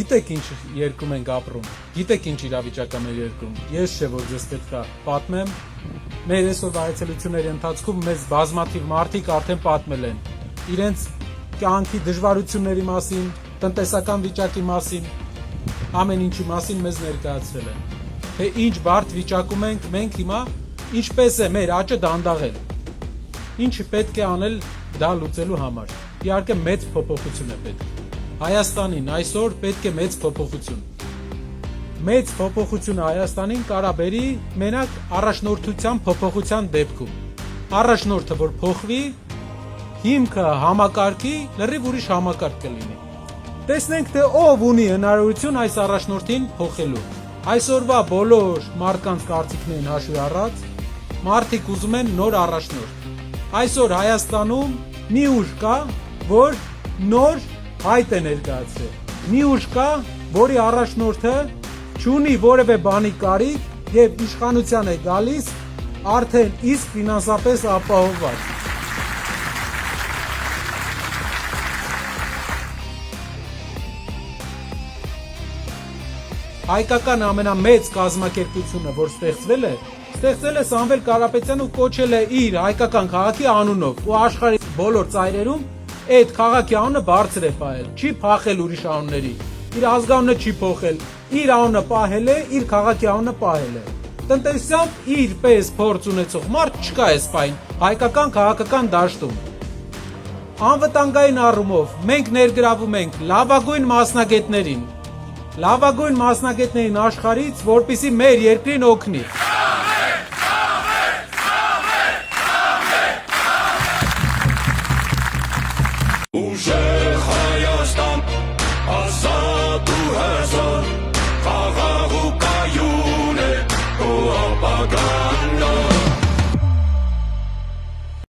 Գիտեք ինչ երկում ենք ապրում, գիտեք ինչ իրավիճակ է մեր երկրում, ես չէ որ ձեզ պետք է պատմեմ, մեր այսօրվա այցելությունների ընթացքում մեզ բազմաթիվ մարդիկ արդեն պատմել են իրենց կյանքի դժվարությունների մասին, տնտեսական վիճակի մասին, ամեն ինչի մասին մեզ ներկայացրել են, թե ինչ բարդ վիճակում ենք մենք հիմա, ինչպես է մեր աճը դանդաղել, ինչ պետք է անել դա լուծելու համար, իհարկե մեծ փոփոխություն է պետք։ Հայաստանին այսօր պետք է մեծ փոփոխություն։ Մեծ փոփոխությունը Հայաստանին կարա բերի մենակ առաջնորդության փոփոխության դեպքում։ Առաջնորդը որ փոխվի, հիմքը համակարգի, լրիվ ուրիշ համակարգ կլինի։ Տեսնենք թե ով ունի հնարավորություն այս առաջնորդին փոխելու։ Այսօրվա բոլոր մարդկանց կարծիքներին հաշվի առած, մարդիկ ուզում են նոր առաջնորդ։ Այսօր Հայաստանում մի ուժ կա, որ նոր հայտ է ներկայացրել։ Մի ուժ կա, որի առաջնորդը չունի որևէ բանի կարիք եւ իշխանության է գալիս արդեն իսկ ֆինանսապես ապահովված։ Հայկական ամենամեծ կազմակերպությունը, որ ստեղծվել է Սամվել Կարապետյանը կոչել է իր հայկական քաղաքի անունով ու աշխարհի բոլոր ծայրերում այդ քաղաքի անունը բարձր է պահել, չի փախել ուրիշ անունների, իր ազգանունը չի փոխել, իր անունը պահել է, իր քաղաքի անունը պահել է։ Տնտեսությամբ իր պես փորձ ունեցող մարդ չկա այս պահին հայկական քաղաքական դաշտում։ Անվտանգային առումով մենք ներգրավում ենք լավագույն մասնագետներին աշխարհից, որպեսզի մեր երկրին օգնի։ Ուժեղ Հայաստան, ազատ ու հզոր